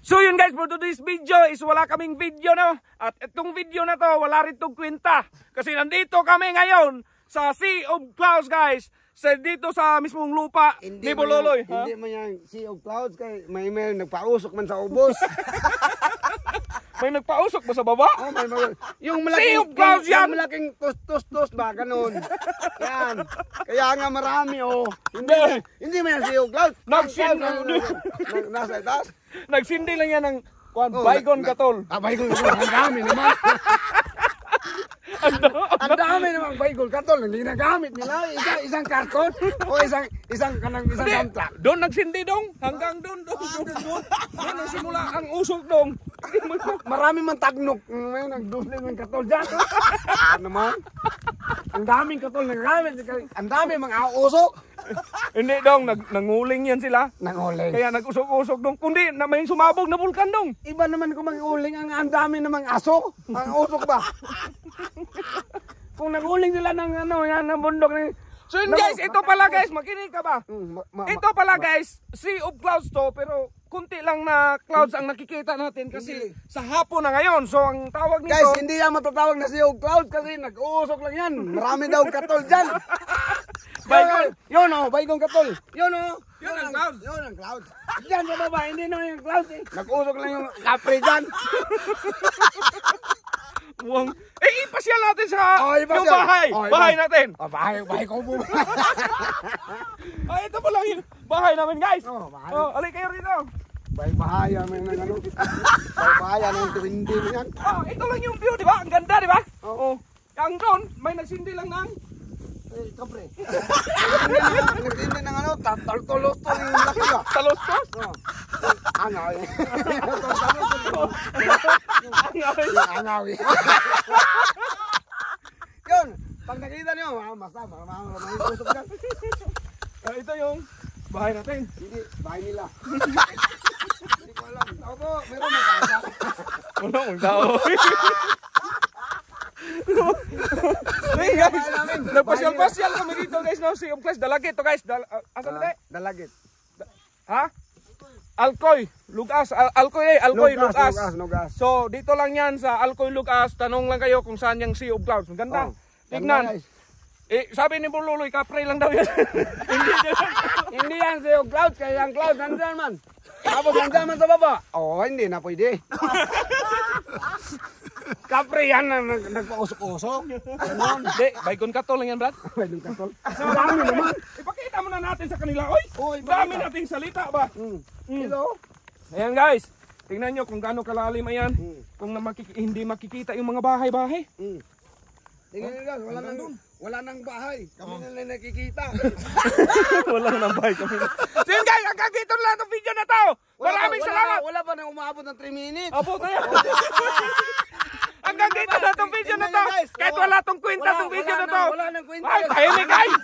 So yun guys, for today's video is wala kaming video no. At itong video na to, wala rin itong kwenta. Kasi nandito kami ngayon sa Sea of Clouds guys. Dito sa mismong lupa ni Bululoy. Hindi mo yung Sea of Clouds kay may nagpausok man sa ubos. May nagpausok ba sa baba? Oh, yung malaking Sea of Clouds yan! Yung malaking tos ba, ganun. Yan. Kaya nga marami oh. Hindi mo yung Sea of Clouds. Nasa itaas. Nagsindi lang yan ng Baygon Katol. Baygon Katol. Ang dami naman. Ang dami naman Baygon Katol. Hindi nagamit nila. Isang karton o isang dump truck. Doon nagsindi dong. Hanggang doon. Doon simula ang usok dong. Marami man tagnok. May nagdusli ng katol dyan. Ano naman? Ang daming katol nagamit. Ang dami mga usok. Hindi dong, nanguling yan sila. Nanguling. Kaya nag-usok-usok dong. Kundi na may sumabog na bulkan dong. Iba naman kung manguling, ang dami namang aso. Ang usok ba? Kung nanguling sila ng yan, ng bundok. So yun guys, ito pala guys, makinig ka ba? Ito pala guys, Sea of Clouds to, pero kunti lang na clouds ang nakikita natin kasi sa hapon na ngayon. So ang tawag nito... Guys, hindi yan matatawag na Sea of Clouds kasi nag-uusok lang yan. Marami daw katol dyan. Baygon. Yun o, Baygon Katol. Yun o. Yun ang clouds. Yun ang clouds. Diyan sa baba, hindi naman yung clouds eh. Nag-usok lang yung kapre dyan. Ipasyal natin sa yung bahay. Bahay natin. Bahay ko po. Ito pa lang yung bahay namin guys. Bahay. Alay kayo rito. Bahay namin ng ano. Bahay ng tuwindi yan. Ito lang yung view, di ba? Ang ganda, di ba? Oo. Ang doon, may nagsindi lang ng kapre. Nagtindi ng ano, talostos yung laki ba? Talostos? Angaw eh. Angaw eh. Yun, pag nakita nyo, basta, usok dyan. Ito yung bahay natin. Hindi, bahay nila. Hindi ko alam. Ako po, meron magkasa. Wala mong tao. Hey guys, napasyal-pasyal kami dito guys, no? Sea of Clouds, Dalagit to guys. Asan na Dalagit. Ha? Alcoy, Lugas, Alcoy, Lugas. So dito lang yan sa Alcoy, Lugas. Tanong lang kayo kung saan yung Sea of Clouds. Maganda. Tignan. Sabi ni Bululoy, kapre lang daw yan. Hindi yan Sea of Clouds, kaya yung clouds nandyan man. Tapos nandyan man sa baba. Hindi na pwede. Kapre yan na nagpausok-usok. Hindi, Baygon Katol lang yan, Brad. Baygon Katol. Dami naman. Ipakita mo na natin sa kanila. Oy, dami nating salita ba? Ito. Ayan guys, tingnan nyo kung gaano kalalim ayan. Kung hindi makikita yung mga bahay-bahay. Tingnan nyo guys, wala nang bahay. Kami na lang nakikita. Wala nang bahay kami. So yun guys, hanggang dito na lang itong video na to. Maraming salamat. Wala pa nang umaabot ng 3 minutes. Abot na yan. Hanggang dito na itong video na to. Kahit wala itong kwenta itong video na to. Wala nang kwenta. Ay, tahimik guys.